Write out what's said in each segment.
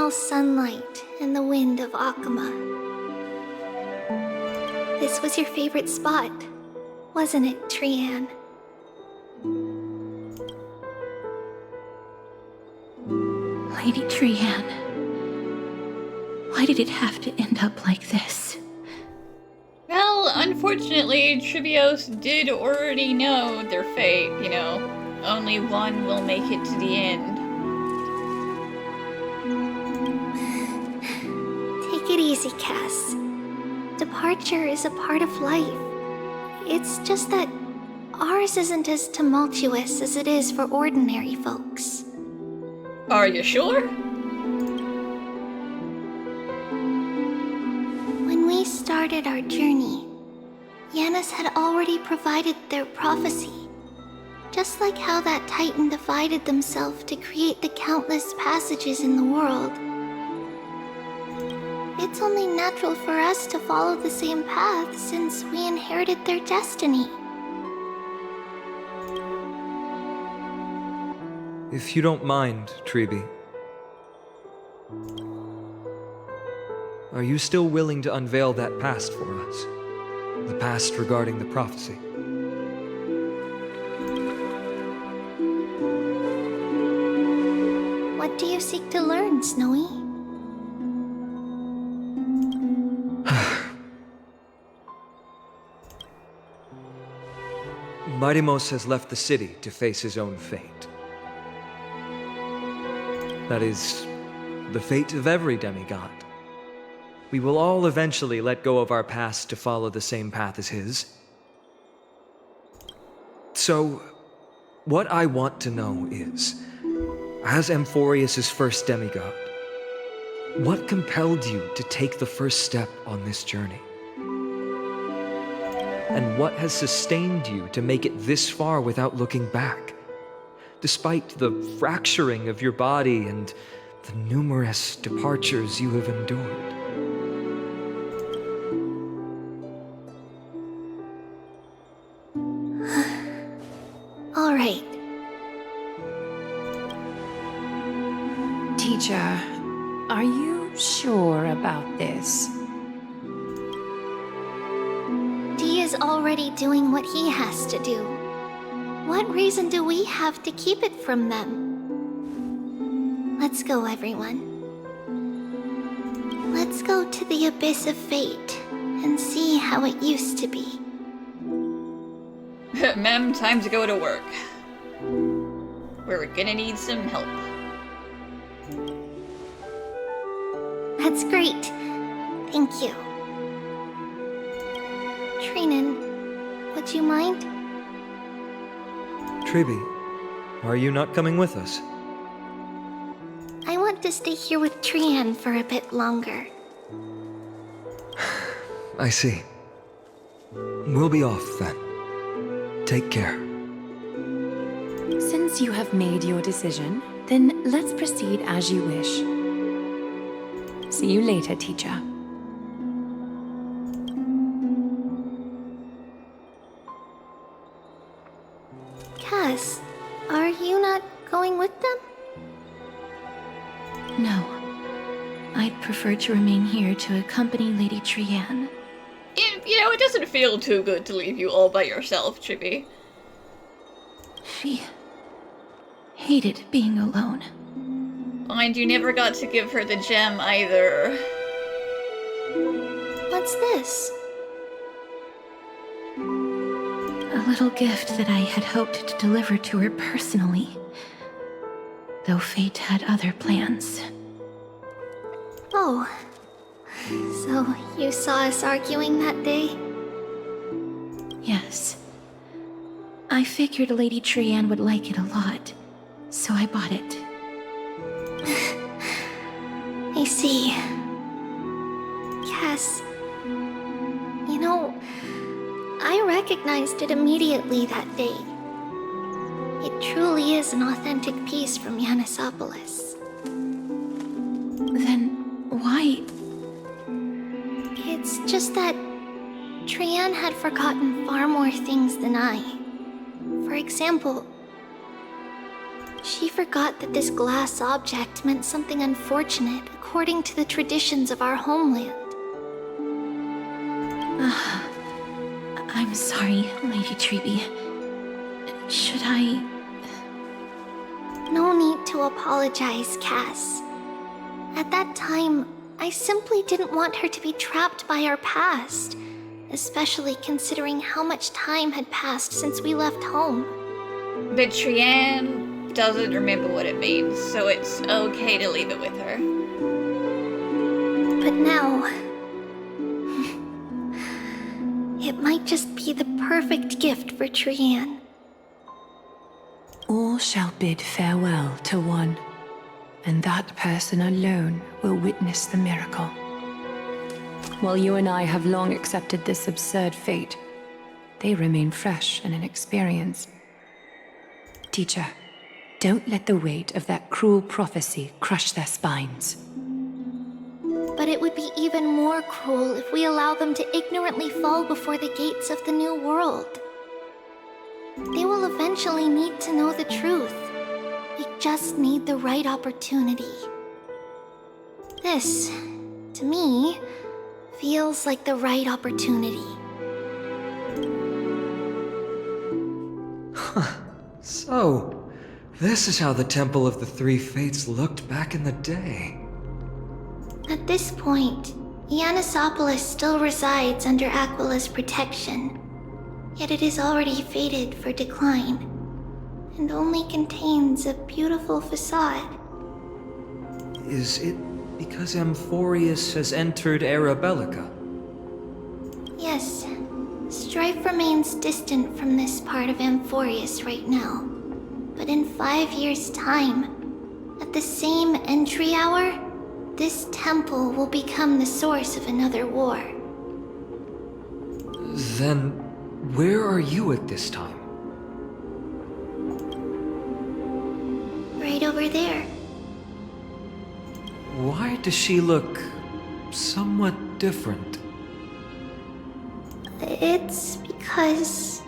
smell sunlight and the wind of Akama. This was your favorite spot, wasn't it, Trian? Lady Trian, why did it have to end up like this? Well, unfortunately, Tribios did already know their fate, you know. Only one will make it to the end. Take it easy, Cass. Departure is a part of life. It's just that ours isn't as tumultuous as it is for ordinary folks. Are you sure? When we started our journey, Yanis had already provided their prophecy. Just like how that Titan divided themselves to create the countless passages in the world. It's only natural for us to follow the same path since we inherited their destiny. If you don't mind, Tribi, are you still willing to unveil that past for us? The past regarding the prophecy? What do you seek to learn, Snowy? Maidimos has left the city to face his own fate. That is, the fate of every demigod. We will all eventually let go of our past to follow the same path as his. So, what I want to know is, as Amphoreus' first demigod, what compelled you to take the first step on this journey? And what has sustained you to make it this far without looking back? Despite the fracturing of your body and the numerous departures you have endured. All right. Teacher, are you sure about this? Dee is already doing what he has to do. What reason do we have to keep it from them? Let's go, everyone. Let's go to the abyss of fate and see how it used to be. Mem, time to go to work. We're gonna need some help. That's great. Thank you. Trinnon, would you mind? Tribi, are you not coming with us? I want to stay here with Trian for a bit longer. I see. We'll be off then. Take care. Since you have made your decision, then let's proceed as you wish. See you later, teacher. Cass, are you not going with them? No. I'd prefer to remain here to accompany Lady Trian. You know, it doesn't feel too good to leave you all by yourself, Chibi. She hated being alone. Mind you never got to give her the gem either. What's this? A little gift that I had hoped to deliver to her personally. Though fate had other plans. Oh. So, you saw us arguing that day? Yes. I figured Lady Trian would like it a lot, so I bought it. I see. Cass, you know, I recognized it immediately that day. It truly is an authentic piece from Janusopolis. Then why? It's just that Trian had forgotten far more things than I. For example, She forgot that this glass object meant something unfortunate according to the traditions of our homeland. I'm sorry, Lady Tribi. Should I... No need to apologize, Cass. At that time, I simply didn't want her to be trapped by our past, especially considering how much time had passed since we left home. But Trianne doesn't remember what it means, so it's okay to leave it with her. But now... it might just be the perfect gift for Trianne. All shall bid farewell to one, and that person alone will witness the miracle. While you and I have long accepted this absurd fate, they remain fresh and inexperienced. Teacher, don't let the weight of that cruel prophecy crush their spines. But it would be even more cruel if we allow them to ignorantly fall before the gates of the new world. They will eventually need to know the truth. We just need the right opportunity. This, to me, feels like the right opportunity. So, this is how the Temple of the Three Fates looked back in the day. At this point, Janusopolis still resides under Aquila's protection, yet it is already fated for decline, and only contains a beautiful facade. Is it because Amphoreus has entered Era Bellica? Yes, strife remains distant from this part of Amphoreus right now, but in 5 years' time, at the same entry hour, this temple will become the source of another war. Then, where are you at this time? Right over there. Why does she look somewhat different? It's because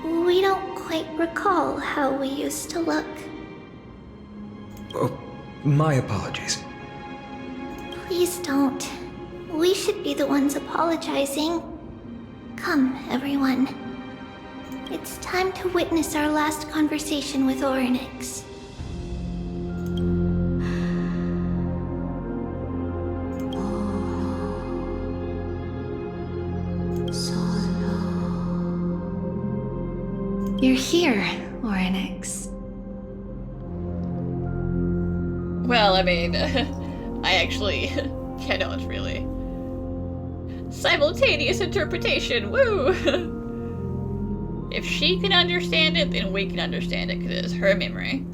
we don't quite recall how we used to look. Oh, my apologies. Please don't. We should be the ones apologizing. Come, everyone. It's time to witness our last conversation with Orynyx. You're here, Orynyx. Well, I mean, I actually cannot really. Simultaneous interpretation, woo! If she can understand it, then we can understand it, because it is her memory.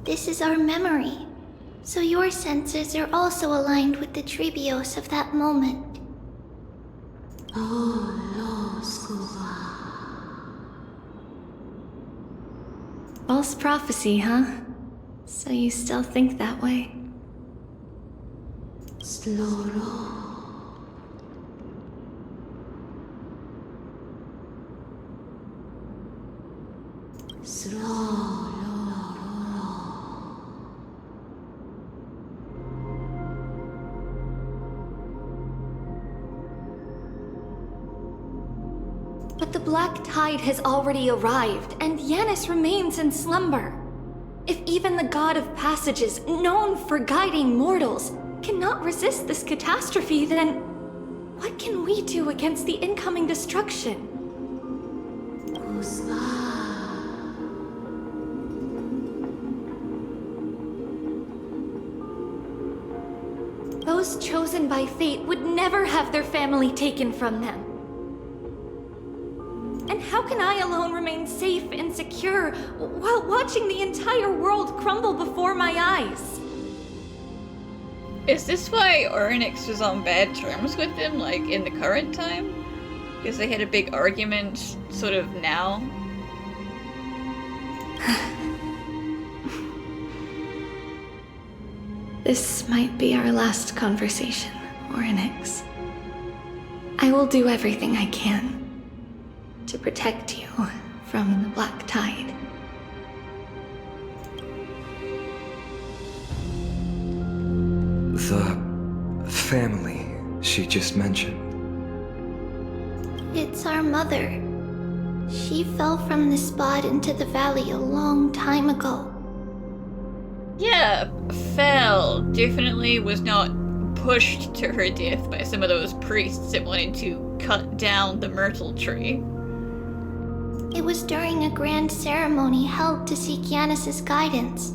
This is our memory, so your senses are also aligned with the Tribios of that moment. False prophecy, huh? So you still think that way? But the Black Tide has already arrived, and Janus remains in slumber. If even the God of Passages, known for guiding mortals, cannot resist this catastrophe, then what can we do against the incoming destruction? Those chosen by fate would never have their family taken from them. And how can I alone remain safe and secure while watching the entire world crumble before my eyes? Is this why Orynyx was on bad terms with them, like, in the current time? Because they had a big argument, sort of, now? This might be our last conversation, Orynyx. I will do everything I can to protect you from the Black Tide. The family she just mentioned. It's our mother. She fell from the spot into the valley a long time ago. Yeah, fell. Definitely was not pushed to her death by some of those priests that wanted to cut down the myrtle tree. It was during a grand ceremony held to seek Janus's guidance.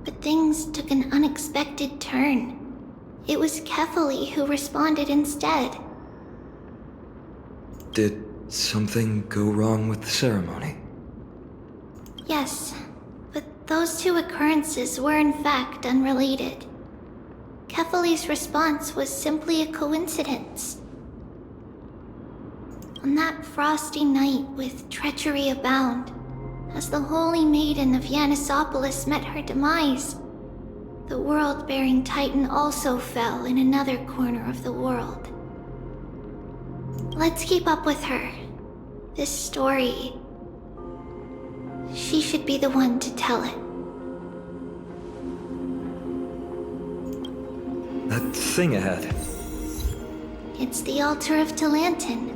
But things took an unexpected turn. It was Kefali who responded instead. Did something go wrong with the ceremony? Yes, but those two occurrences were in fact unrelated. Kefali's response was simply a coincidence. On that frosty night with treachery abound, as the holy maiden of Janusopolis met her demise, the world-bearing titan also fell in another corner of the world. Let's keep up with her. This story... she should be the one to tell it. That thing ahead. It's the altar of Talantin.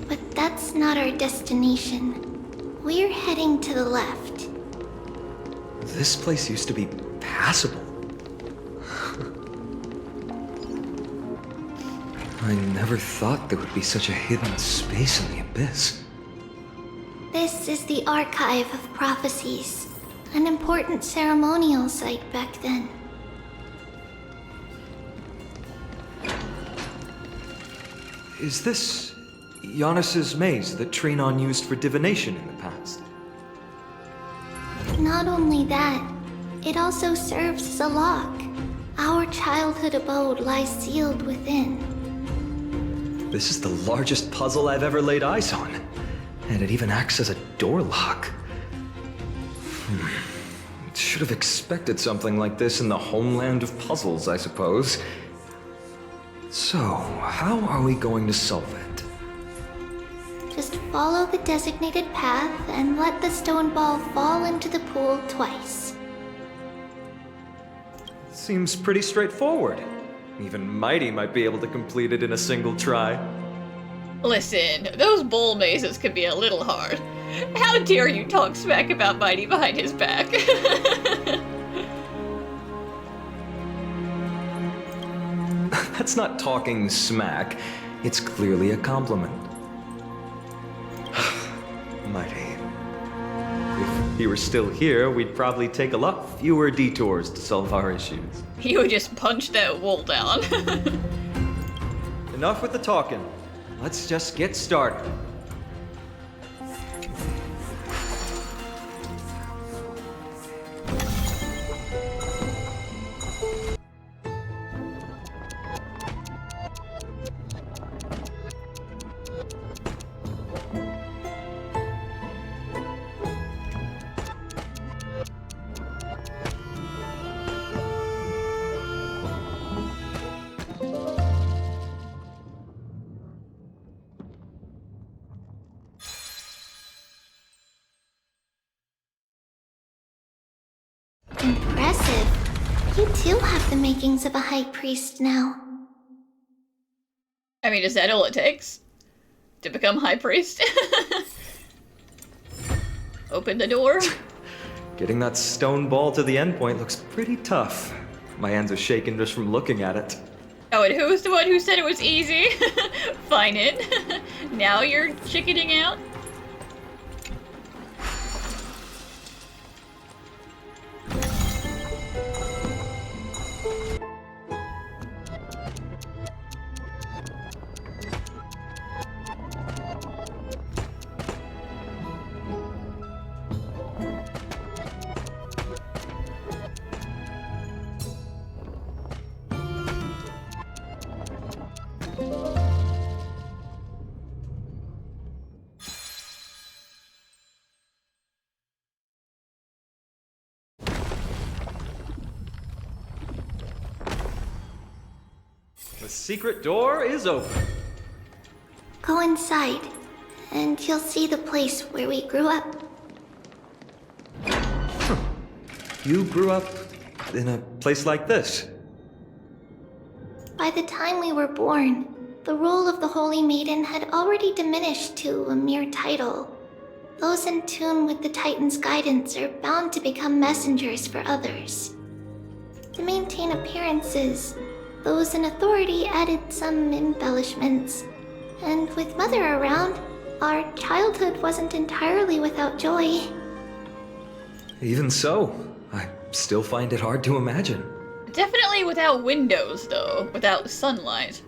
But that's not our destination. We're heading to the left. This place used to be passable. I never thought there would be such a hidden space in the abyss. This is the Archive of Prophecies, an important ceremonial site back then. Is this Janus's maze that Trinnon used for divination in the past? Not only that, it also serves as a lock. Our childhood abode lies sealed within. This is the largest puzzle I've ever laid eyes on. And it even acts as a door lock. Should have expected something like this in the homeland of puzzles, I suppose. So, how are we going to solve it? Just follow the designated path and let the stone ball fall into the pool twice. Seems pretty straightforward. Even Mighty might be able to complete it in a single try. Listen, those bowl mazes can be a little hard. How dare you talk smack about Mighty behind his back? That's not talking smack. It's clearly a compliment. Mighty. If he were still here, we'd probably take a lot fewer detours to solve our issues. You would just punch that wall down. Enough with the talking. Let's just get started. Impressive. You too have the makings of a high priest now. I mean, is that all it takes? To become high priest? Open the door. Getting that stone ball to the endpoint looks pretty tough. My hands are shaking just from looking at it. Oh, and who's the one who said it was easy? Fine it. Now you're chickening out? The secret door is open. Go inside, and you'll see the place where we grew up. You grew up in a place like this? By the time we were born, the role of the Holy Maiden had already diminished to a mere title. Those in tune with the Titan's guidance are bound to become messengers for others. To maintain appearances, those in authority added some embellishments. And with Mother around, our childhood wasn't entirely without joy. Even so, I still find it hard to imagine. Definitely without windows, though. Without sunlight.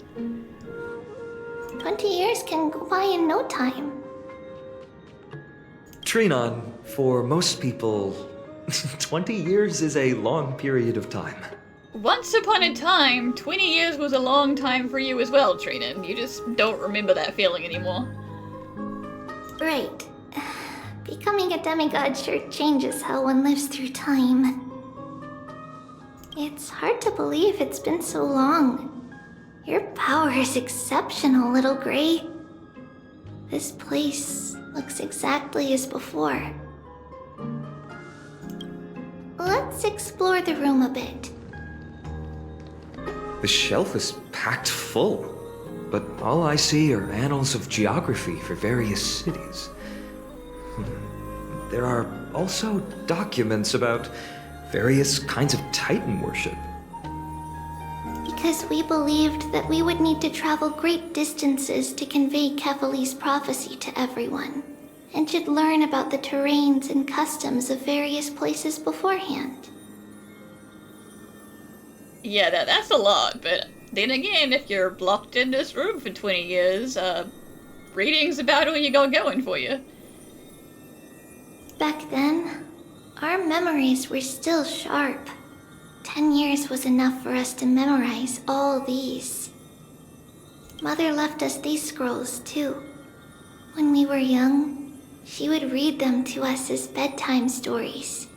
20 years can go by in no time. Trinnon, for most people, 20 years is a long period of time. Once upon a time, 20 years was a long time for you as well, Trinnon. You just don't remember that feeling anymore. Right. Becoming a demigod sure changes how one lives through time. It's hard to believe it's been so long. Your power is exceptional, little Gray. This place looks exactly as before. Let's explore the room a bit. The shelf is packed full, but all I see are annals of geography for various cities. There are also documents about various kinds of Titan worship. Because we believed that we would need to travel great distances to convey Kefali's prophecy to everyone, and should learn about the terrains and customs of various places beforehand. Yeah, that's a lot, but then again, if you're blocked in this room for 20 years, reading's about all you got going for you. Back then, our memories were still sharp. 10 years was enough for us to memorize all these. Mother left us these scrolls, too. When we were young, she would read them to us as bedtime stories.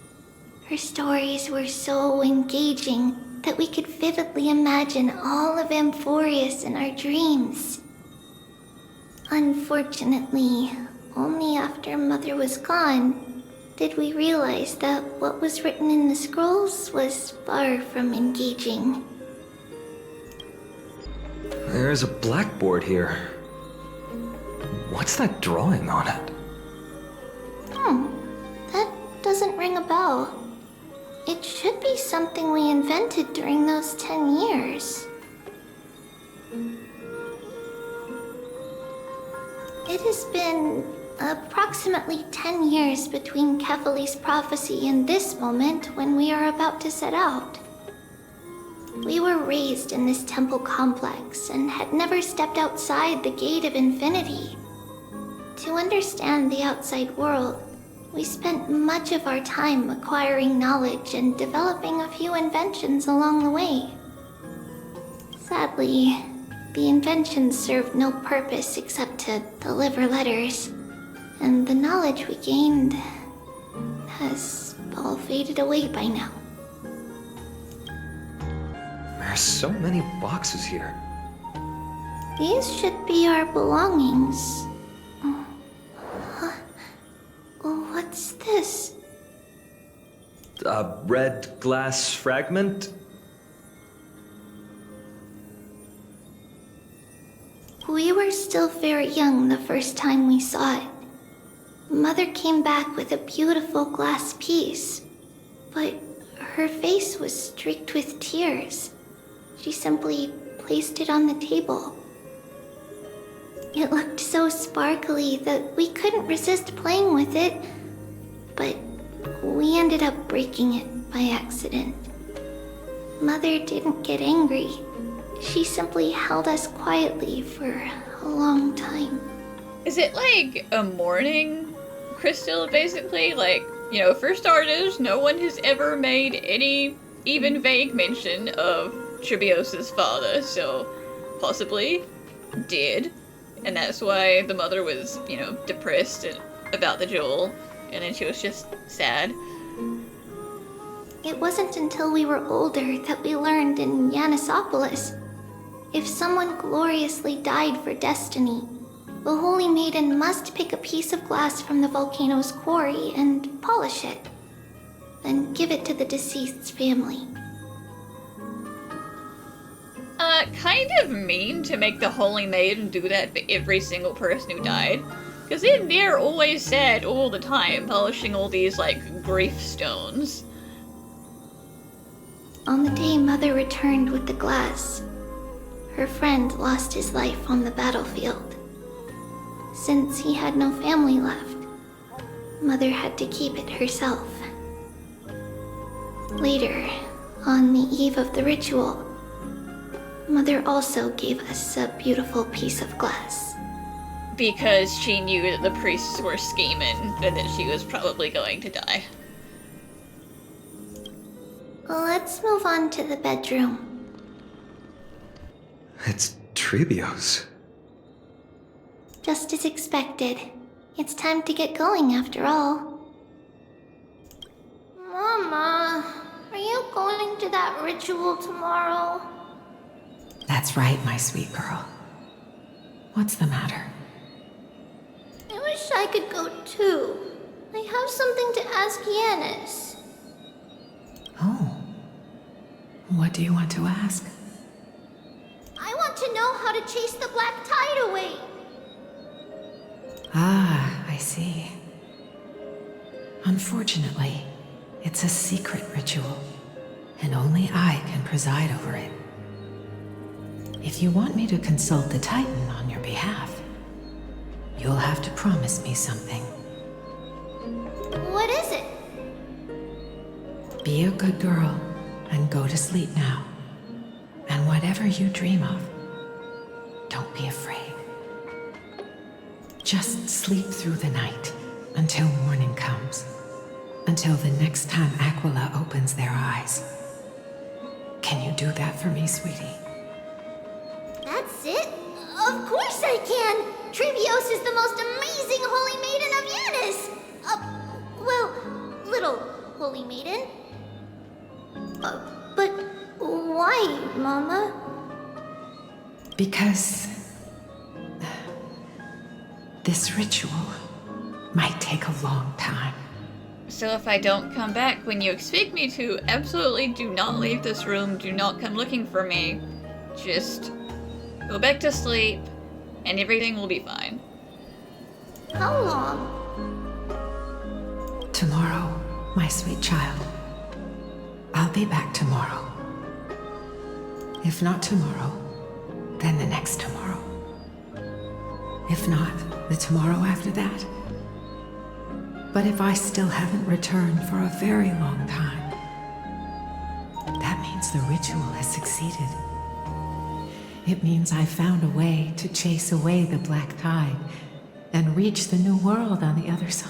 Her stories were so engaging that we could vividly imagine all of Amphoreus in our dreams. Unfortunately, only after Mother was gone did we realize that what was written in the scrolls was far from engaging. There's a blackboard here. What's that drawing on it? That doesn't ring a bell. It should be something we invented during those 10 years. It has been approximately 10 years between Kefali's prophecy and this moment when we are about to set out. We were raised in this temple complex and had never stepped outside the gate of infinity. To understand the outside world, we spent much of our time acquiring knowledge and developing a few inventions along the way. Sadly, the inventions served no purpose except to deliver letters, and the knowledge we gained has all faded away by now. There are so many boxes here. These should be our belongings. What's this? A red glass fragment? We were still very young the first time we saw it. Mother came back with a beautiful glass piece, but her face was streaked with tears. She simply placed it on the table. It looked so sparkly that we couldn't resist playing with it, but we ended up breaking it by accident. Mother didn't get angry. She simply held us quietly for a long time. Is it like a mourning crystal, basically? Like, you know, for starters, no one has ever made any even vague mention of Tribios' father, so possibly dead. And that's why the mother was, you know, depressed about the jewel, and then she was just sad. It wasn't until we were older that we learned in Janusopolis, if someone gloriously died for destiny, the Holy Maiden must pick a piece of glass from the volcano's quarry and polish it, then give it to the deceased's family. Kind of mean to make the Holy Maiden do that for every single person who died. Because they're always sad all the time, polishing all these, like, grief stones. On the day Mother returned with the glass, her friend lost his life on the battlefield. Since he had no family left, Mother had to keep it herself. Later, on the eve of the ritual, Mother also gave us a beautiful piece of glass. Because she knew that the priests were scheming and that she was probably going to die. Let's move on to the bedroom. It's Tribios. Just as expected. It's time to get going after all. Mama, are you going to that ritual tomorrow? That's right, my sweet girl. What's the matter? I wish I could go too. I have something to ask Janus. Oh. What do you want to ask? I want to know how to chase the black tide away. Ah, I see. Unfortunately, it's a secret ritual, and only I can preside over it. If you want me to consult the Titan on your behalf, you'll have to promise me something. What is it? Be a good girl and go to sleep now. And whatever you dream of, don't be afraid. Just sleep through the night until morning comes. Until the next time Aquila opens their eyes. Can you do that for me, sweetie? That's it? Of course I can! Tribios is the most amazing Holy Maiden of Janus! Little Holy Maiden? But why, Mama? Because this ritual might take a long time. So if I don't come back when you expect me to, absolutely do not leave this room, do not come looking for me. Just go back to sleep, and everything will be fine. How long? Tomorrow, my sweet child. I'll be back tomorrow. If not tomorrow, then the next tomorrow. If not, the tomorrow after that. But if I still haven't returned for a very long time, that means the ritual has succeeded. It means I found a way to chase away the black tide and reach the new world on the other side.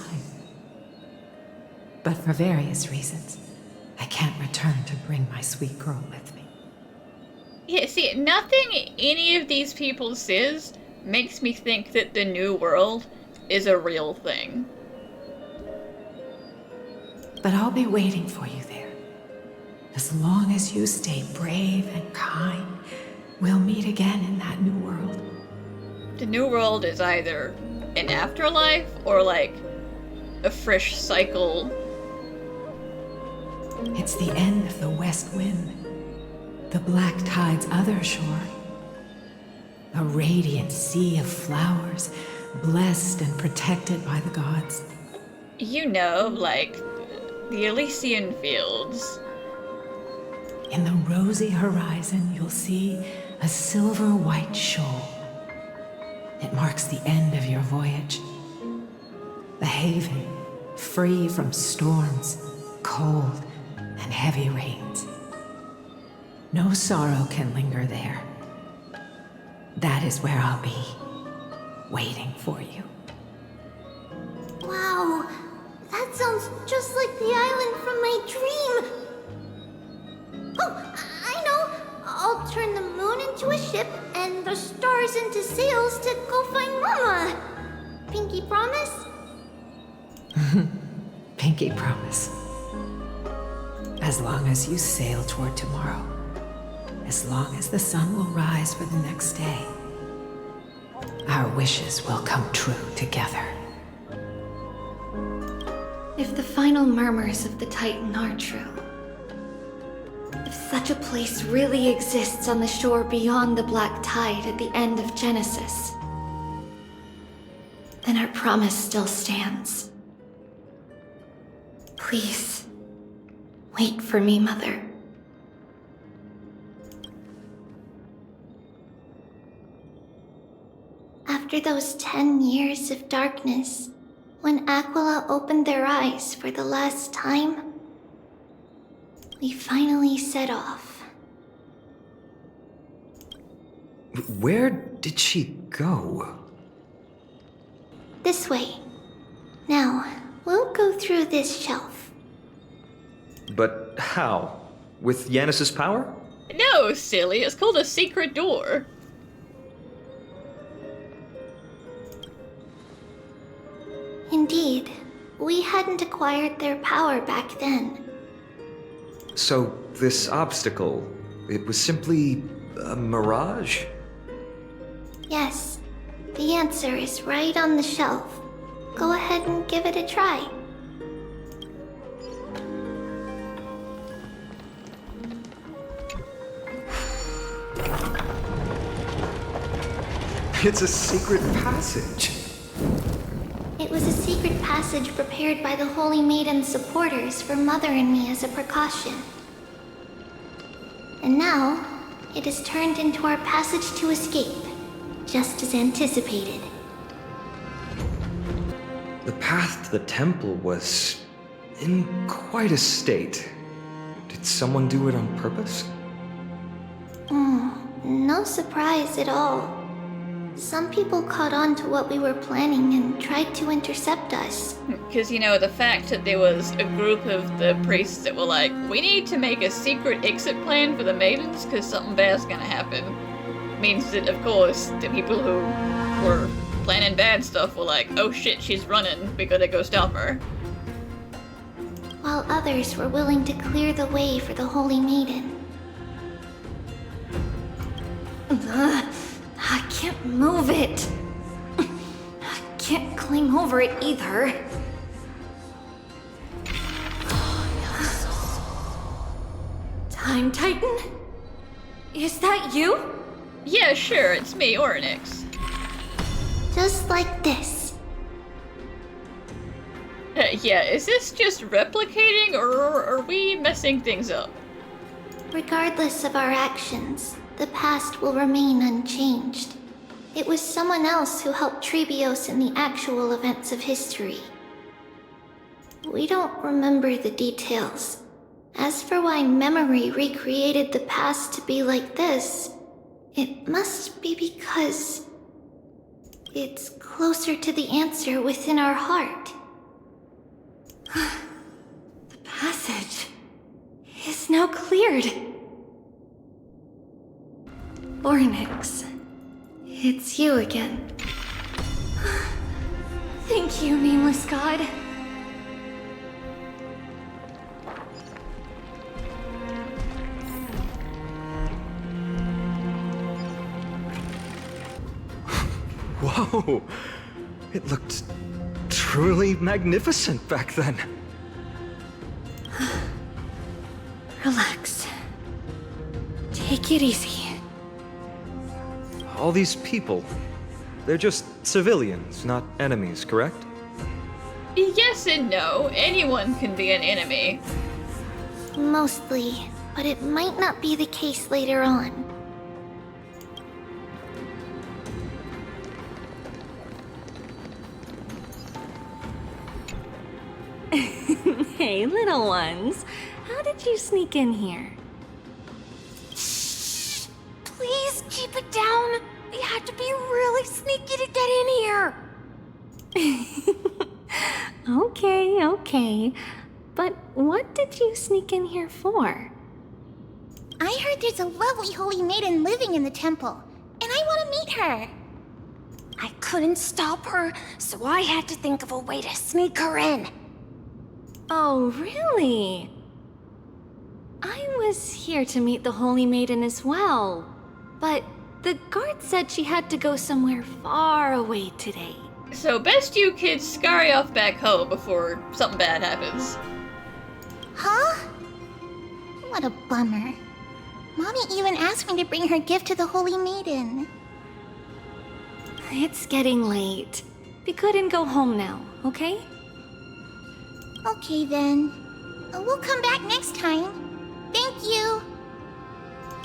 But for various reasons, I can't return to bring my sweet girl with me. Yeah, see, nothing any of these people says makes me think that the new world is a real thing. But I'll be waiting for you there. As long as you stay brave and kind, we'll meet again in that new world. The new world is either an afterlife or like a fresh cycle. It's the end of the west wind, the black tide's other shore. A radiant sea of flowers, blessed and protected by the gods. You know, like the Elysian fields. In the rosy horizon, you'll see a silver-white shoal. It marks the end of your voyage. The haven, free from storms, cold, and heavy rains. No sorrow can linger there. That is where I'll be, waiting for you. Wow, that sounds just like the island from my dream. Oh, I know. I'll turn the moon into a ship and the stars into sails to go find Mama. Pinky promise? Pinky promise. As long as you sail toward tomorrow. As long as the sun will rise for the next day. our wishes will come true together. If the final murmurs of the Titan are true, if such a place really exists on the shore beyond the Black Tide at the end of Genesis, then our promise still stands. Please, wait for me, Mother. After those 10 years of darkness, when Aquila opened their eyes for the last time, we finally set off. Where did she go? This way. Now, we'll go through this shelf. But how? With Janus's power? No, silly, it's called a secret door. Indeed, we hadn't acquired their power back then. So, this obstacle, it was simply a mirage? Yes, the answer is right on the shelf. Go ahead and give it a try. It's a secret passage. It was a secret passage prepared by the Holy Maiden's supporters for Mother and me as a precaution. And now, it is turned into our passage to escape, just as anticipated. The path to the temple was in quite a state. Did someone do it on purpose? No surprise at all. Some people caught on to what we were planning and tried to intercept us. Because, you know, the fact that there was a group of the priests that were like, we need to make a secret exit plan for the maidens because something bad's gonna happen, means that, of course, the people who were planning bad stuff were like, oh shit, she's running, we gotta go stop her. While others were willing to clear the way for the Holy Maiden. I can't move it. I can't cling over it either. Time Titan? Is that you? Yeah, sure, it's me, Oryx. Just like this. Yeah, is this just replicating, or are we messing things up? Regardless of our actions, the past will remain unchanged. It was someone else who helped Tribios in the actual events of history. We don't remember the details. As for why memory recreated the past to be like this, it must be because it's closer to the answer within our heart. The passage is now cleared. Ornix, it's you again. Thank you, nameless god. Whoa! It looked truly magnificent back then. Relax. Take it easy. All these people, they're just civilians, not enemies, correct? Yes and no. Anyone can be an enemy. Mostly, but it might not be the case later on. Hey, little ones. How did you sneak in here? Please keep it down. We had to be really sneaky to get in here. Okay. But what did you sneak in here for? I heard there's a lovely holy maiden living in the temple, and I want to meet her. I couldn't stop her, so I had to think of a way to sneak her in. Oh, really? I was here to meet the Holy Maiden as well. But The guard said she had to go somewhere far away today. So best you kids scurry off back home before something bad happens. Huh? What a bummer. Mommy even asked me to bring her gift to the Holy Maiden. It's getting late. Be good and go home now, okay? Okay then. We'll come back next time. Thank you.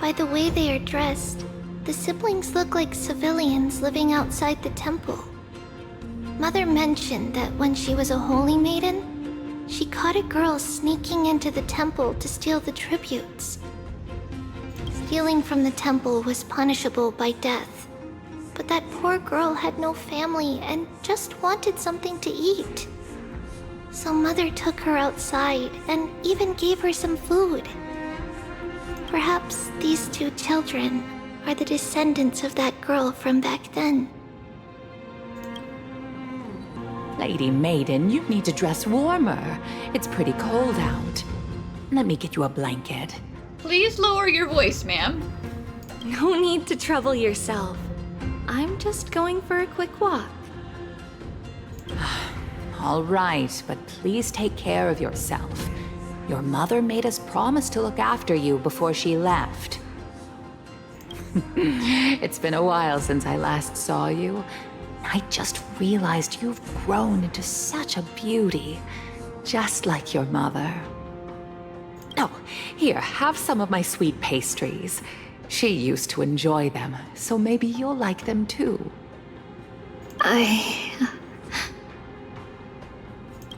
By the way they are dressed, the siblings look like civilians living outside the temple. Mother mentioned that when she was a holy maiden, she caught a girl sneaking into the temple to steal the tributes. Stealing from the temple was punishable by death, but that poor girl had no family and just wanted something to eat. So Mother took her outside and even gave her some food. Perhaps these two children are the descendants of that girl from back then. Lady Maiden, you need to dress warmer. It's pretty cold out. Let me get you a blanket. Please lower your voice, ma'am. No need to trouble yourself. I'm just going for a quick walk. All right, but please take care of yourself. Your mother made us promise to look after you before she left. It's been a while since I last saw you. I just realized you've grown into such a beauty, just like your mother. Oh, here, have some of my sweet pastries. She used to enjoy them, so maybe you'll like them too.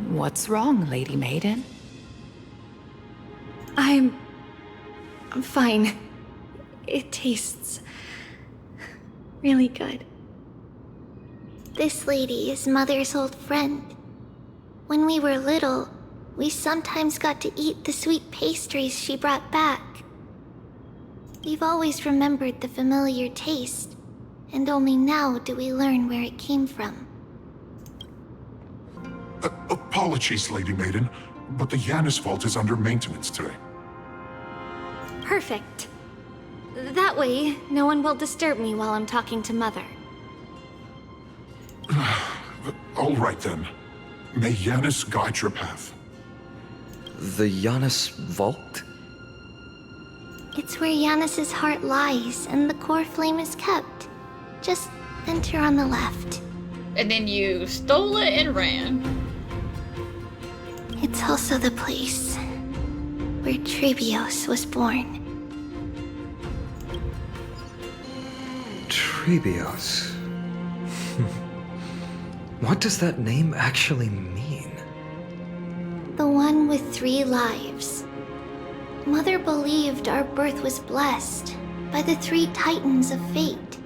What's wrong, Lady Maiden? I'm fine. It tastes really good. This lady is Mother's old friend. When we were little, we sometimes got to eat the sweet pastries she brought back. We've always remembered the familiar taste, and only now do we learn where it came from. Apologies, Lady Maiden, but the Janus vault is under maintenance today. Perfect. That way, no one will disturb me while I'm talking to Mother. All right then. May Janus guide your path. The Janus vault? It's where Janus's heart lies and the core flame is kept. Just enter on the left. And then you stole it and ran. It's also the place where Tribios was born. Tribios. What does that name actually mean? The one with 3 lives. Mother believed our birth was blessed by the 3 titans of fate.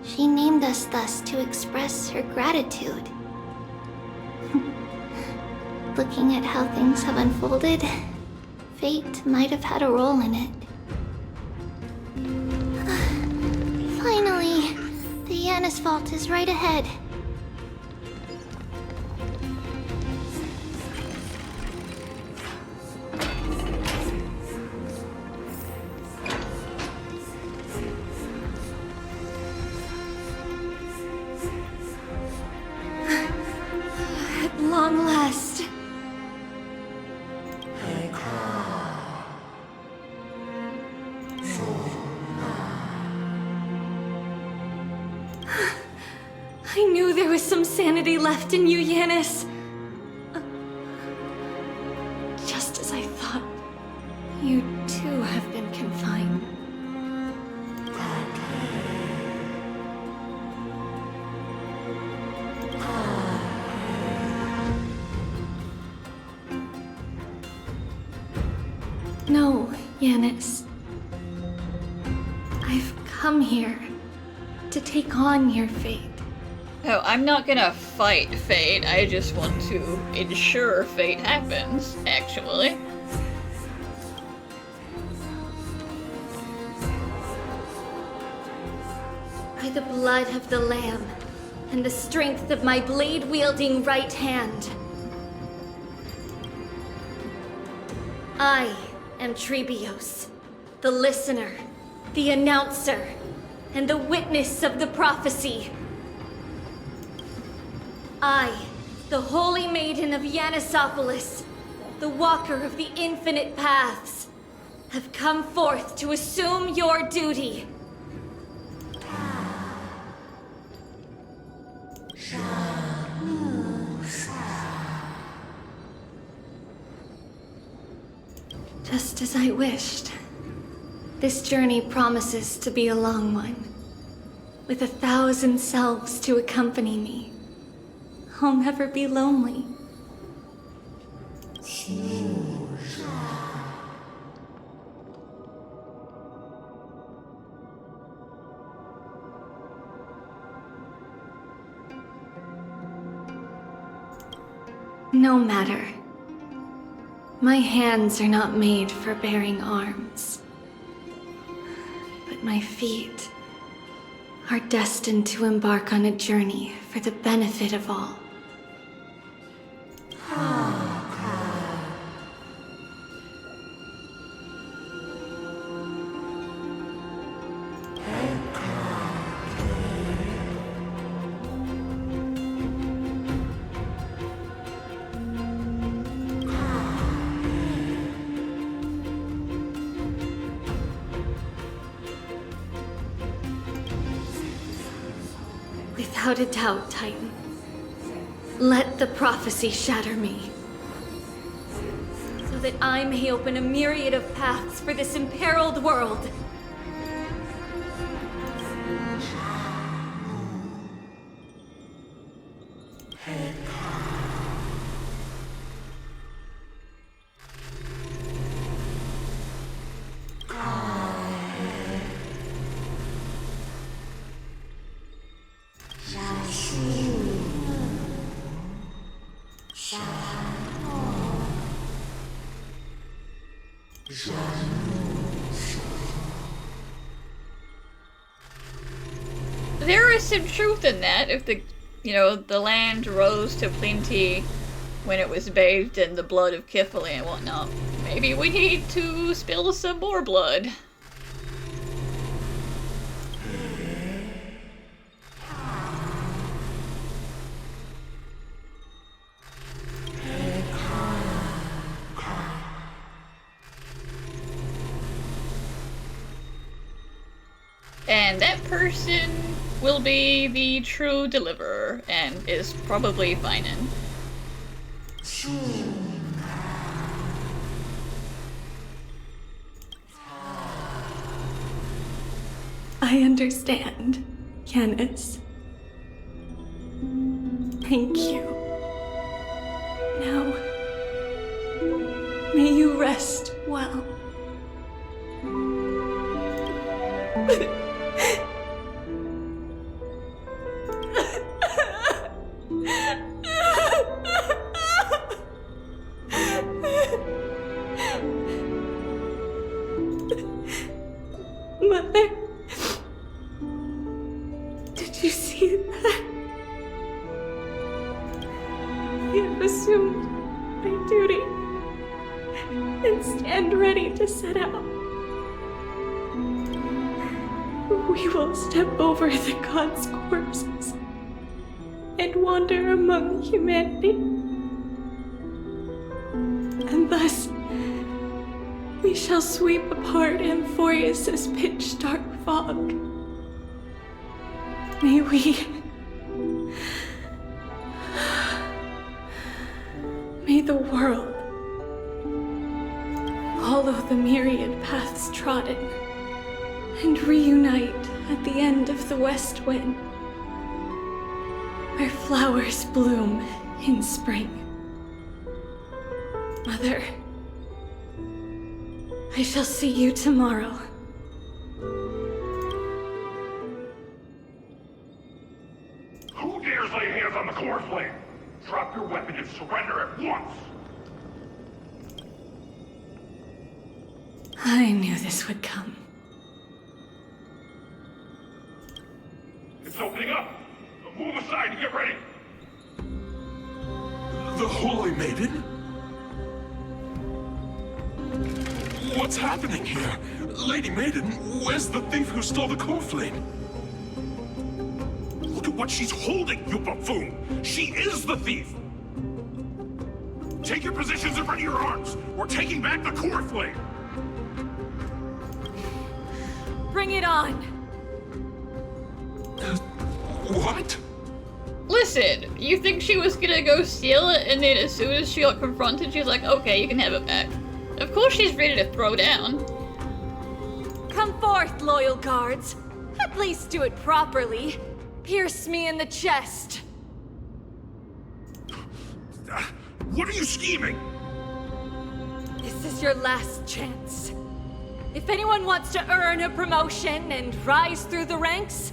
She named us thus to express her gratitude. Looking at how things have unfolded, fate might have had a role in it. Finally, the Janus vault is right ahead. At long last. I knew there was some sanity left in you, Janus. Just as I thought, you too have been confined. No, Janus. I've come here to take on your fate. No, I'm not gonna fight fate. I just want to ensure fate happens, actually. By the blood of the Lamb and the strength of my blade-wielding right hand, I am Tribios, the listener, the announcer, and the witness of the prophecy. I, the Holy Maiden of Janusopolis, the Walker of the Infinite Paths, have come forth to assume your duty. Just as I wished. This journey promises to be a long one. With 1,000 selves to accompany me, I'll never be lonely. No matter. My hands are not made for bearing arms. But my feet are destined to embark on a journey for the benefit of all. Without a doubt, Titan. Let the prophecy shatter me, so that I may open a myriad of paths for this imperiled world. There is some truth in that. If the land rose to plenty when it was bathed in the blood of Kifli and whatnot, maybe we need to spill some more blood. And that person will be the true deliverer, and is probably Finan. I understand, Janus. Thank you. Now, may you rest well. Mother, did you see that? I have assumed my duty and stand ready to set out. We will step over the gods' corpses and wander among humanity. And thus, we shall sweep apart Amphoreus' pitch-dark fog. May the world follow the myriad paths trodden and reunite at the end of the west wind, where flowers bloom in spring. Mother, I shall see you tomorrow. Who dares lay hands on the core flame? Drop your weapon and surrender at once! I knew this would come. It's opening up! Move aside and get ready! The Holy Maiden? What's happening here? Lady Maiden, where's the thief who stole the core flame? what she's holding, you buffoon! She is the thief! Take your positions and ready your arms! We're taking back the core flame! Bring it on! What? Listen, you think she was gonna go steal it, and then as soon as she got confronted, she's like, okay, you can have it back. Of course she's ready to throw down. Come forth, loyal guards. At least do it properly. Pierce me in the chest. What are you scheming? This is your last chance. If anyone wants to earn a promotion and rise through the ranks,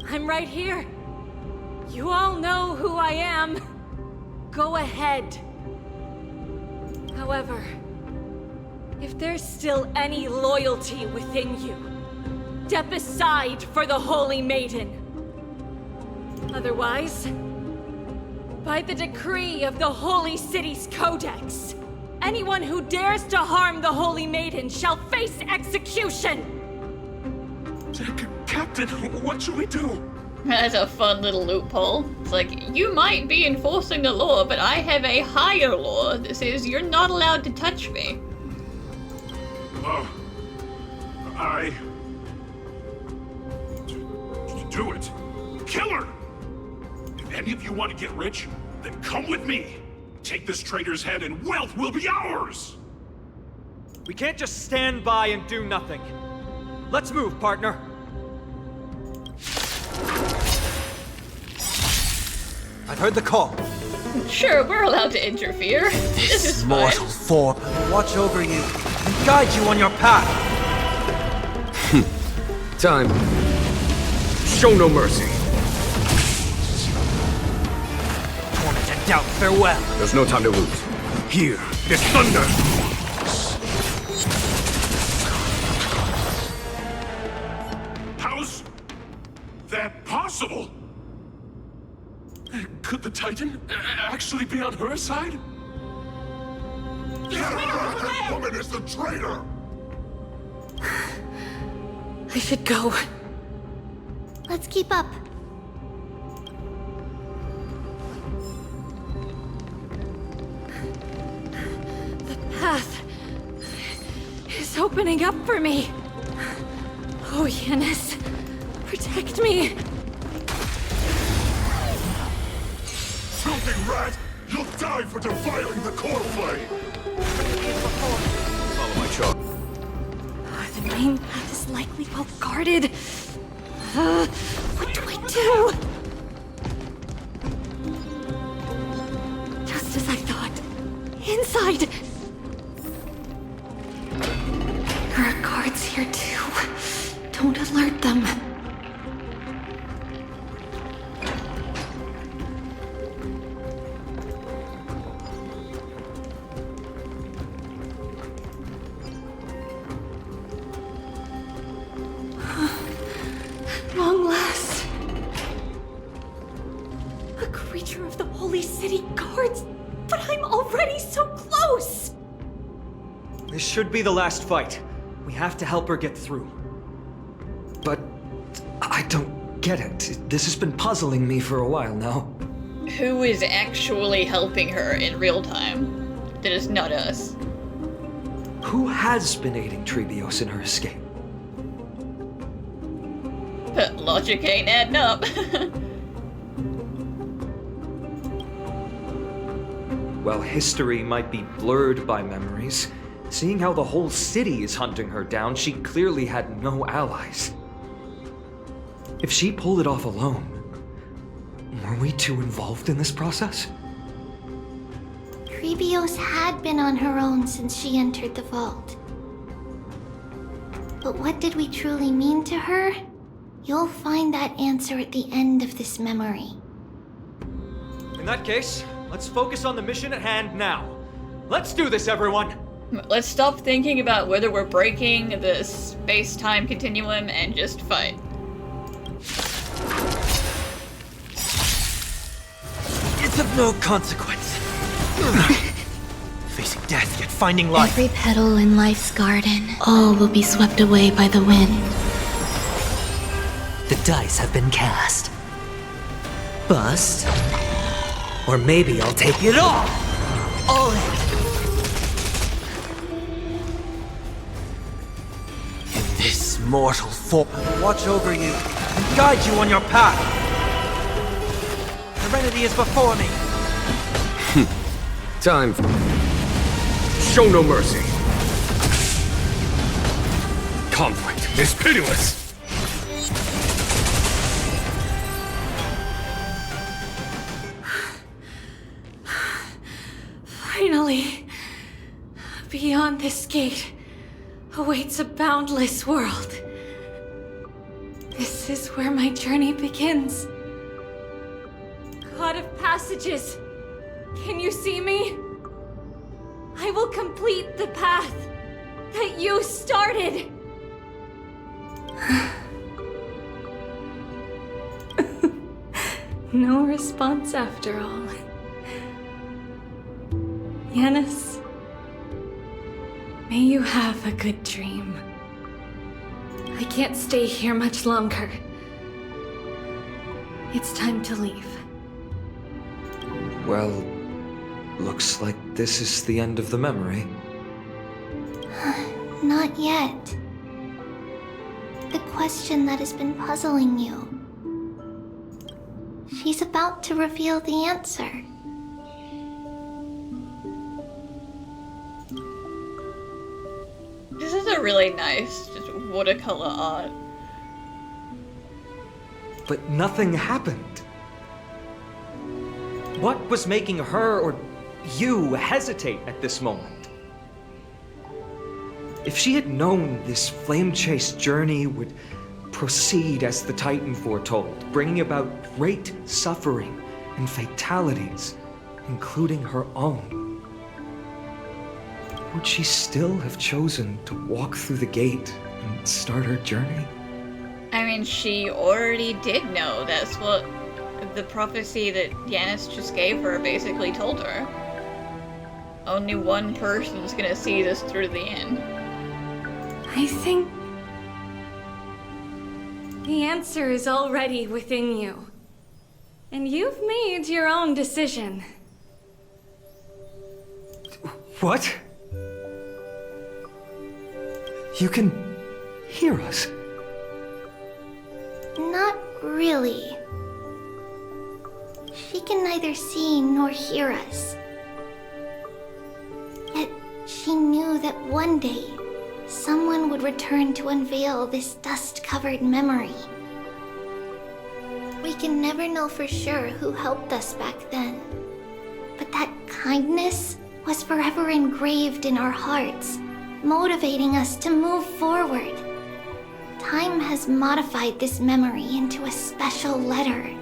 I'm right here. You all know who I am. Go ahead. However, if there's still any loyalty within you, step aside for the Holy Maiden. Otherwise, by the decree of the Holy City's Codex, anyone who dares to harm the Holy Maiden shall face execution! Captain, what should we do? That's a fun little loophole. It's like, you might be enforcing the law, but I have a higher law that says you're not allowed to touch me. Do it. Kill her! If any of you want to get rich, then come with me. Take this traitor's head and wealth will be ours! We can't just stand by and do nothing. Let's move, partner. I've heard the call. Sure, we're allowed to interfere. This is mortal fine. form will watch over you and guide you on your path. Time. Show no mercy. Torment and doubt, farewell. There's no time to lose. Here is thunder! How's that possible? Could the Titan actually be on her side? That woman is the traitor! I should go. Let's keep up. The path is opening up for me. Oh, Yanis, protect me. Filthy rat! You'll die for defiling the core flame! Follow my chart. The main path is likely well guarded. What do I do? Just as I thought. Inside! There are guards here too. Don't alert them. Long last. A creature of the Holy City Guards, but I'm already so close! This should be the last fight. We have to help her get through. But I don't get it. This has been puzzling me for a while now. Who is actually helping her in real time? That is not us. Who has been aiding Tribios in her escape? But logic ain't adding up. While history might be blurred by memories, seeing how the whole city is hunting her down, she clearly had no allies. If she pulled it off alone, were we too involved in this process? Tribios had been on her own since she entered the vault. But what did we truly mean to her? You'll find that answer at the end of this memory. In that case, let's focus on the mission at hand now. Let's do this, everyone! Let's stop thinking about whether we're breaking the space-time continuum and just fight. It's of no consequence. Facing death, yet finding life. Every petal in life's garden, all will be swept away by the wind. The dice have been cast. bust. Or maybe I'll take it all! All in! In this mortal form, watch over you and guide you on your path. Serenity is before me. Time. Show no mercy. Conflict is pitiless. Finally, beyond this gate awaits a boundless world. This is where my journey begins. God of Passages, can you see me? I will complete the path that you started. No response after all. Janus, may you have a good dream. I can't stay here much longer. It's time to leave. Well, looks like this is the end of the memory. Not yet. The question that has been puzzling you. She's about to reveal the answer. This is a really nice, just watercolor art. But nothing happened. What was making her or you hesitate at this moment? If she had known this flame chase journey would proceed as the Titan foretold, bringing about great suffering and fatalities, including her own, would she still have chosen to walk through the gate and start her journey? I mean, she already did know. That's what the prophecy that Janus just gave her basically told her. Only one person's gonna see this through the end. I think the answer is already within you. And you've made your own decision. What? You can hear us? Not really. She can neither see nor hear us. Yet she knew that one day, someone would return to unveil this dust-covered memory. We can never know for sure who helped us back then. But that kindness was forever engraved in our hearts, motivating us to move forward. Time has modified this memory into a special letter,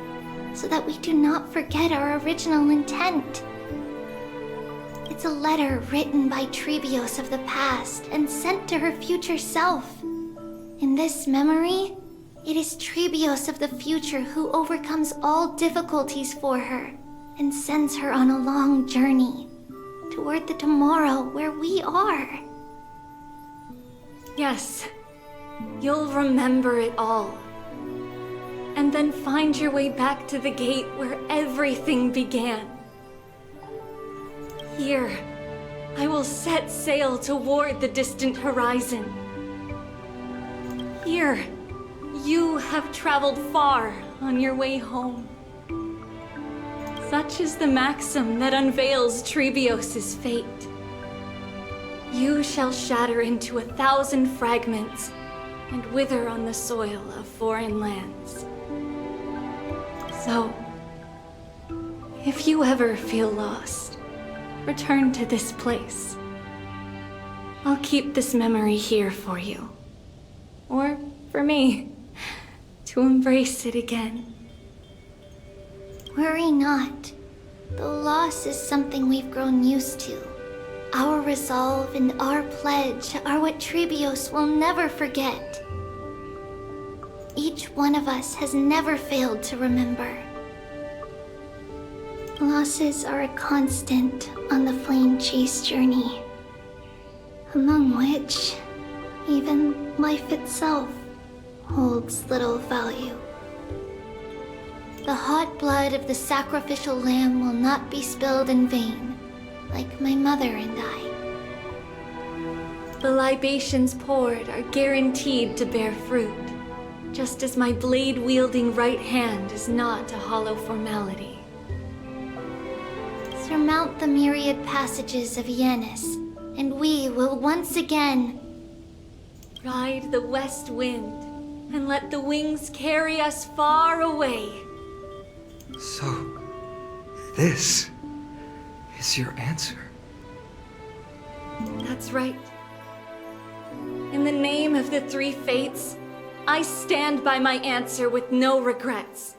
so that we do not forget our original intent. It's a letter written by Tribios of the past and sent to her future self. In this memory, it is Tribios of the future who overcomes all difficulties for her and sends her on a long journey toward the tomorrow where we are. Yes, you'll remember it all. And then find your way back to the gate where everything began. Here, I will set sail toward the distant horizon. Here, you have traveled far on your way home. Such is the maxim that unveils Tribios' fate. You shall shatter into 1,000 fragments and wither on the soil of foreign lands. So, if you ever feel lost, return to this place. I'll keep this memory here for you. Or for me, to embrace it again. Worry not. The loss is something we've grown used to. Our resolve and our pledge are what Tribios will never forget. Each one of us has never failed to remember. Losses are a constant on the flame chase journey, among which even life itself holds little value. The hot blood of the sacrificial lamb will not be spilled in vain, like my mother and I. The libations poured are guaranteed to bear fruit, just as my blade-wielding right hand is not a hollow formality. Surmount the myriad passages of Janus, and we will once again ride the west wind and let the wings carry us far away. So, this is your answer? That's right. In the name of the three fates, I stand by my answer with no regrets.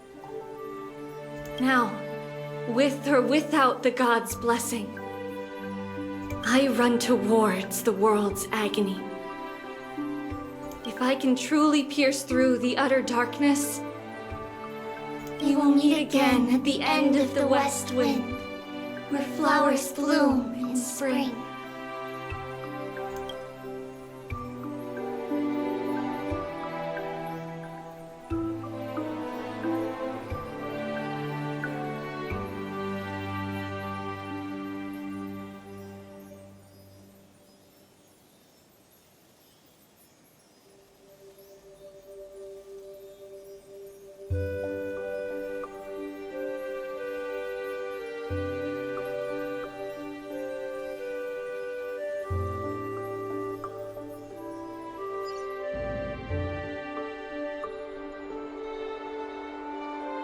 Now, with or without the god's blessing, I run towards the world's agony. If I can truly pierce through the utter darkness, we will meet again at the end of the west wind, where flowers bloom in spring.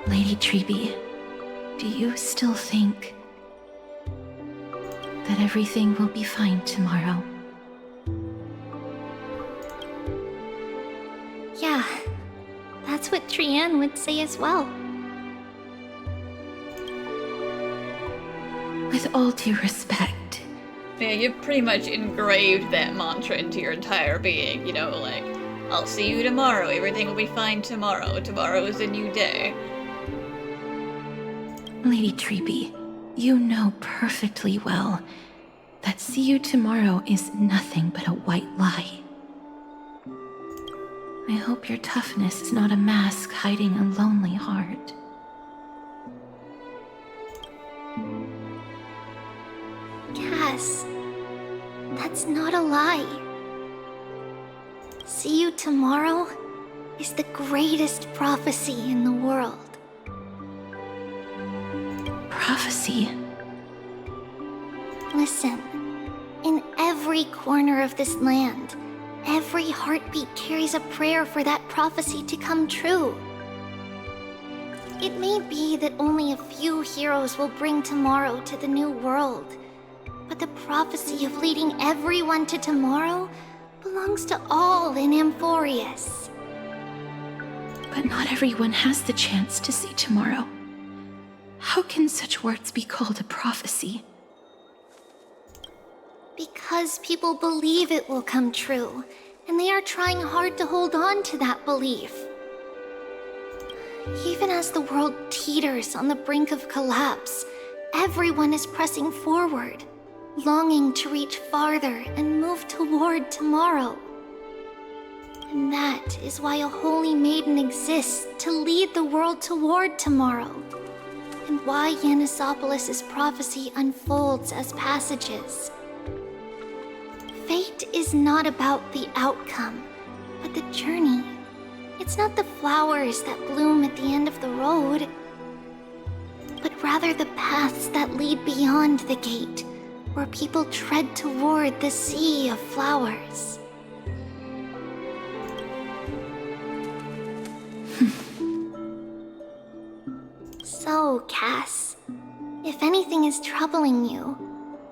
Lady Tribi, do you still think that everything will be fine tomorrow? Yeah, that's what Trinnon would say as well. With all due respect. Yeah, you've pretty much engraved that mantra into your entire being, you know, like, I'll see you tomorrow, everything will be fine tomorrow, tomorrow is a new day. Lady Tribi, you know perfectly well that see you tomorrow is nothing but a white lie. I hope your toughness is not a mask hiding a lonely heart. Cass, that's not a lie. See you tomorrow is the greatest prophecy in the world. Prophecy? Listen, in every corner of this land, every heartbeat carries a prayer for that prophecy to come true. It may be that only a few heroes will bring tomorrow to the new world, but the prophecy of leading everyone to tomorrow belongs to all in Amphoreus. But not everyone has the chance to see tomorrow. How can such words be called a prophecy? Because people believe it will come true, and they are trying hard to hold on to that belief. Even as the world teeters on the brink of collapse, everyone is pressing forward, longing to reach farther and move toward tomorrow. And that is why a holy maiden exists to lead the world toward tomorrow, and why Janusopolis' prophecy unfolds as passages. Fate is not about the outcome, but the journey. It's not the flowers that bloom at the end of the road, but rather the paths that lead beyond the gate, where people tread toward the sea of flowers. So, Cass, if anything is troubling you,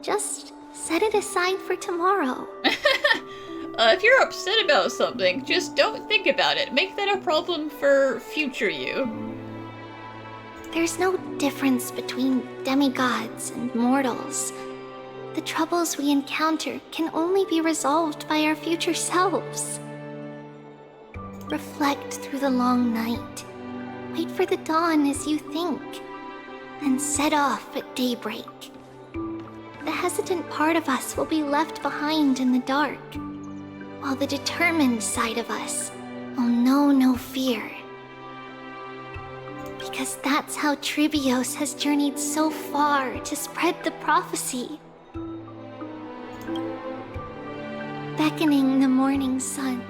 just set it aside for tomorrow. If you're upset about something, just don't think about it. Make that a problem for future you. There's no difference between demigods and mortals. The troubles we encounter can only be resolved by our future selves. Reflect through the long night. Wait for the dawn as you think, then set off at daybreak. The hesitant part of us will be left behind in the dark, while the determined side of us will know no fear. Because that's how Tribios has journeyed so far to spread the prophecy. Beckoning the morning sun,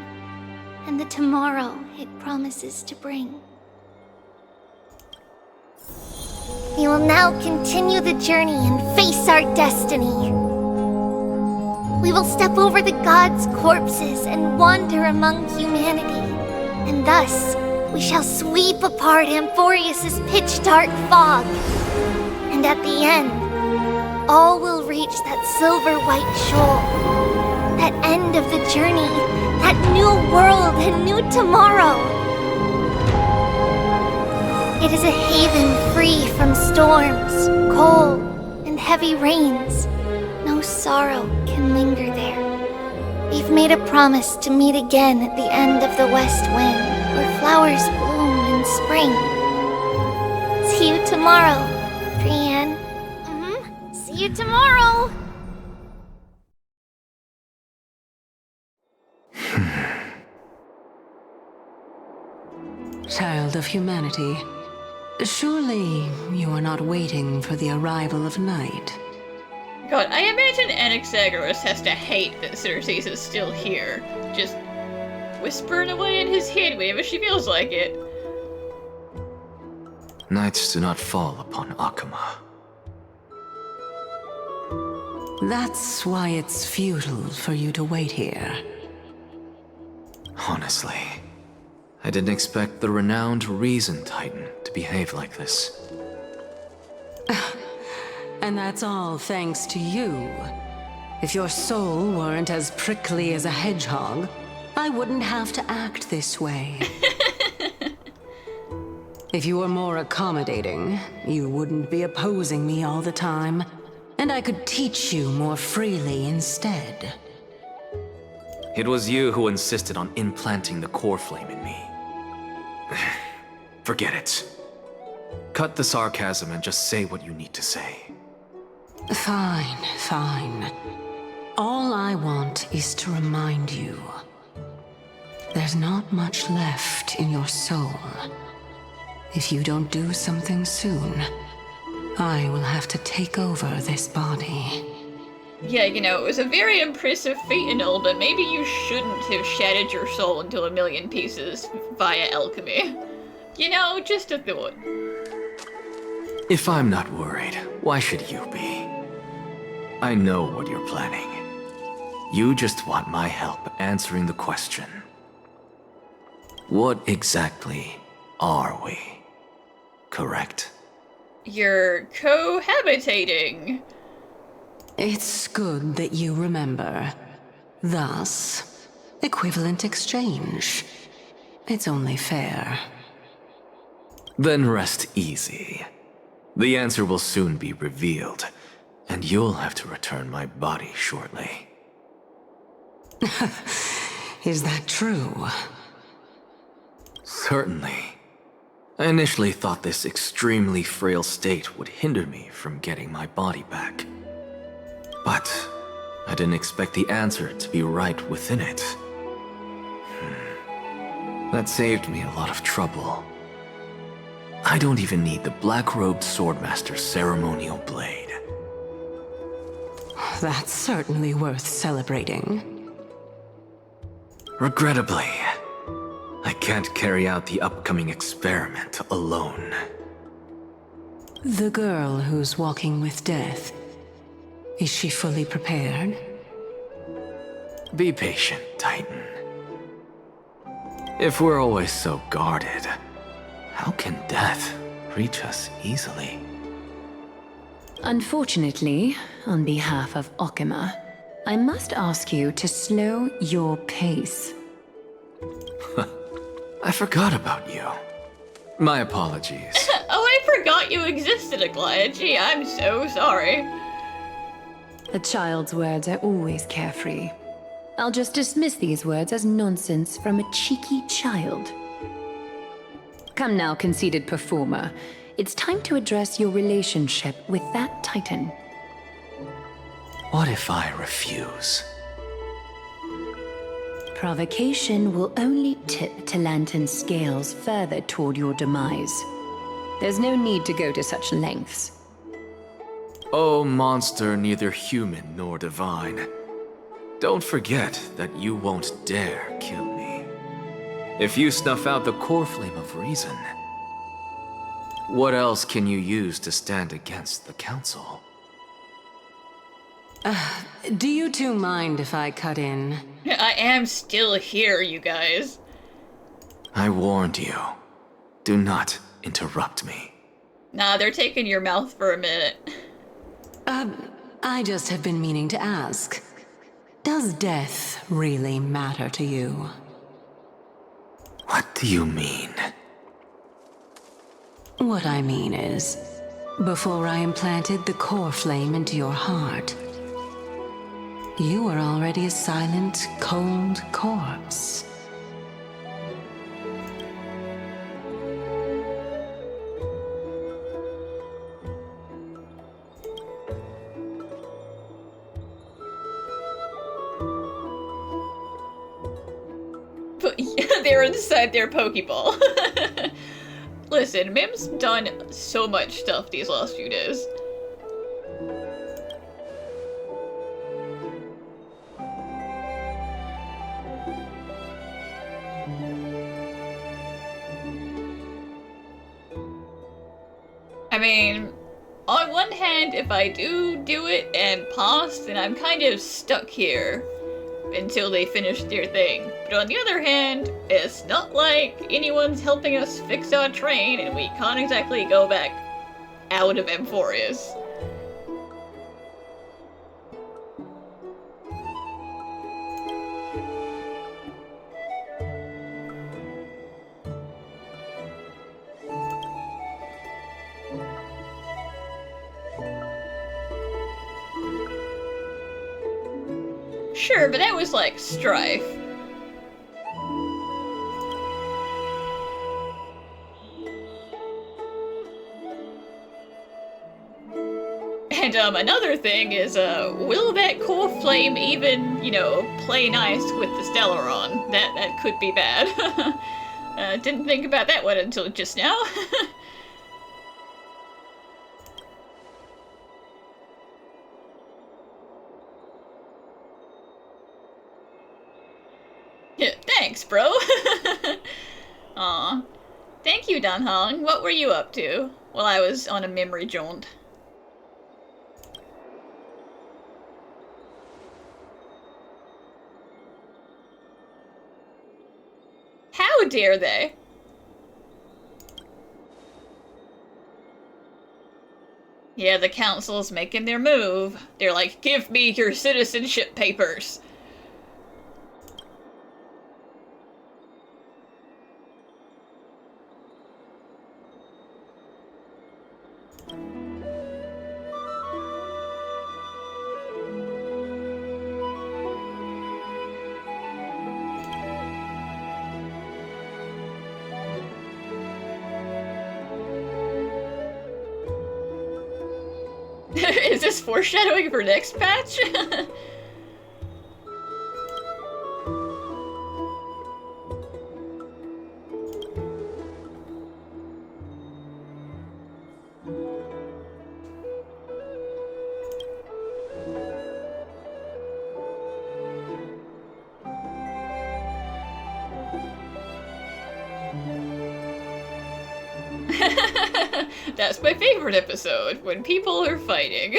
and the tomorrow it promises to bring. We will now continue the journey and face our destiny. We will step over the gods' corpses and wander among humanity, and thus we shall sweep apart Amphoreus' pitch-dark fog. And at the end, all will reach that silver-white shoal. That end of the journey, that new world and new tomorrow. It is a haven free from storms, cold, and heavy rains. No sorrow can linger there. We've made a promise to meet again at the end of the west wind, where flowers bloom in spring. See you tomorrow, Brienne. See you tomorrow! Child of humanity, surely you are not waiting for the arrival of night. God, I imagine Anaxagoras has to hate that Circe is still here, just whispering away in his head whenever she feels like it. Nights do not fall upon Akama. That's why it's futile for you to wait here. Honestly, I didn't expect the renowned Reason Titan to behave like this. And that's all thanks to you. If your soul weren't as prickly as a hedgehog, I wouldn't have to act this way. If you were more accommodating, you wouldn't be opposing me all the time, and I could teach you more freely instead. It was you who insisted on implanting the core flame in me. Forget it. Cut the sarcasm and just say what you need to say. Fine, fine. All I want is to remind you. There's not much left in your soul. If you don't do something soon, I will have to take over this body. Yeah, you know, it was a very impressive feat and all, but maybe you shouldn't have shattered your soul into a million pieces via alchemy. You know, just a thought. If I'm not worried, why should you be? I know what you're planning. You just want my help answering the question. What exactly are we? Correct? You're cohabitating. It's good that you remember. Thus, equivalent exchange. It's only fair. Then rest easy. The answer will soon be revealed, and you'll have to return my body shortly. Is that true? Certainly. I initially thought this extremely frail state would hinder me from getting my body back. But I didn't expect the answer to be right within it. That saved me a lot of trouble. I don't even need the black-robed swordmaster's ceremonial blade. That's certainly worth celebrating. Regrettably, I can't carry out the upcoming experiment alone. The girl who's walking with death, is she fully prepared? Be patient, Titan. If we're always so guarded, how can death reach us easily? Unfortunately, on behalf of Okima, I must ask you to slow your pace. I forgot about you. My apologies. Oh, I forgot you existed, Aglaia. Gee, I'm so sorry. A child's words are always carefree. I'll just dismiss these words as nonsense from a cheeky child. Come now, conceited performer. It's time to address your relationship with that Titan. What if I refuse? Provocation will only tip Talantan's scales further toward your demise. There's no need to go to such lengths. Oh, monster neither human nor divine. Don't forget that you won't dare kill me. If you snuff out the core flame of reason, what else can you use to stand against the Council? Do you two mind if I cut in? I am still here, you guys. I warned you. Do not interrupt me. Nah, they're taking your mouth for a minute. I just have been meaning to ask. Does death really matter to you? What do you mean? What I mean is, before I implanted the core flame into your heart, you were already a silent, cold corpse. But they're inside their Pokeball. Listen, Mim's done so much stuff these last few days. I mean, on one hand, if I do it and pass, then I'm kind of stuck here until they finish their thing. But on the other hand, it's not like anyone's helping us fix our train and we can't exactly go back out of Amphoreus. Sure, but that was like strife. And another thing is, will that core flame even, you know, play nice with the Stellaron? That could be bad. Didn't think about that one until just now. Yeah, thanks, bro. Aw. Thank you, Danhong. What were you up to while I was on a memory jaunt? How dare they? Yeah, the council's making their move. They're like, give me your citizenship papers. Is this foreshadowing for next patch? That's my favorite episode, when people are fighting.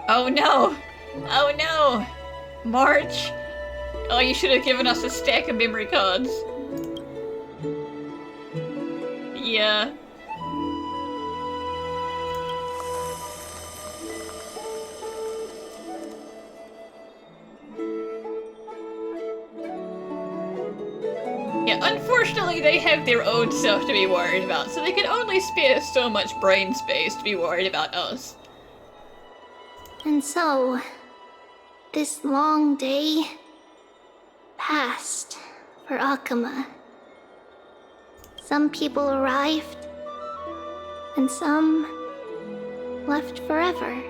Oh no! Oh no! March! Oh, you should have given us a stack of memory cards. Yeah. Yeah, unfortunately they have their own stuff to be worried about, so they can only spare so much brain space to be worried about us. And so, this long day passed for Akama. Some people arrived, and some left forever.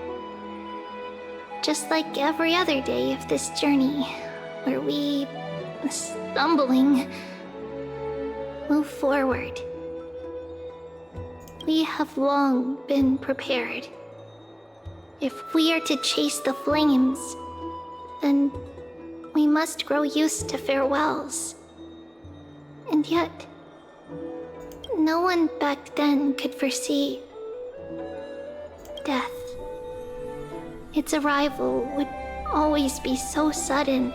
Just like every other day of this journey, where we, stumbling, move forward. We have long been prepared. If we are to chase the flames, then we must grow used to farewells. And yet, no one back then could foresee death. Its arrival would always be so sudden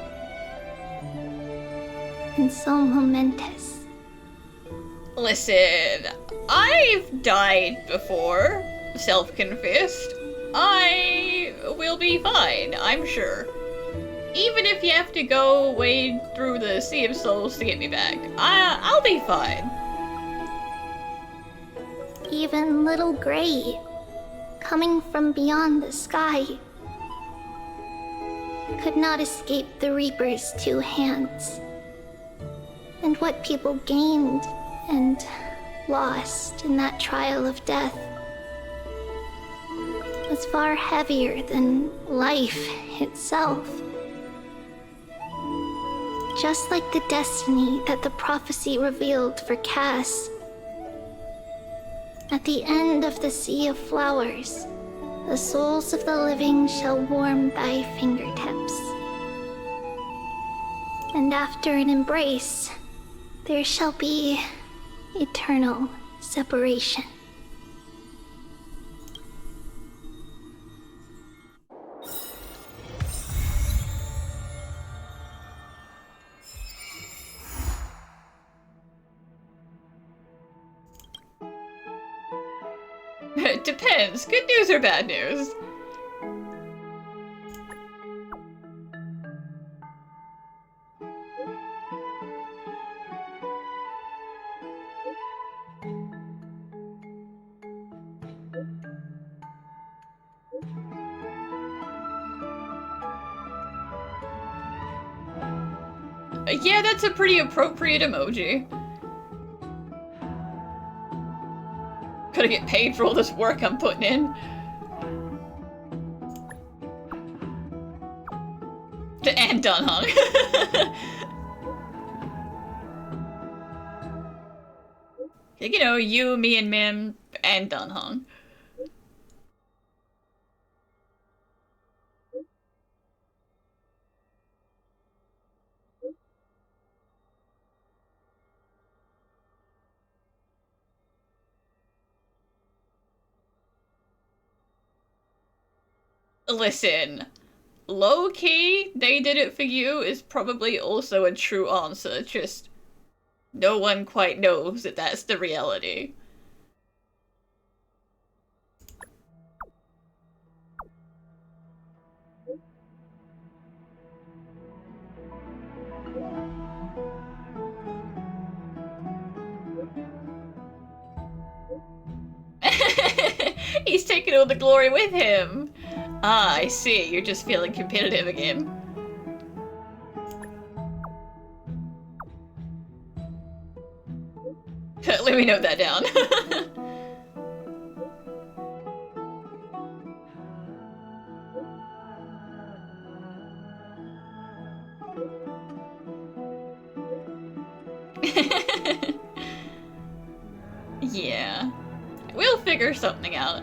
and so momentous. Listen, I've died before, self-confessed. I will be fine, I'm sure. Even if you have to go wade through the Sea of Souls to get me back, I'll be fine. Even little Gray, coming from beyond the sky, could not escape the Reaper's two hands. And what people gained and lost in that trial of death was far heavier than life itself. Just like the destiny that the prophecy revealed for Cass. At the end of the Sea of Flowers, the souls of the living shall warm thy fingertips. And after an embrace, there shall be eternal separation. It depends. Good news or bad news? Yeah, that's a pretty appropriate emoji. Gotta get paid for all this work I'm putting in. And done, huh? You know, you, me, and Mim, and done, huh? Listen, low-key, they did it for you is probably also a true answer, just no one quite knows that that's the reality. He's taking all the glory with him. Ah, I see. You're just feeling competitive again. Let me note that down. Yeah. We'll figure something out.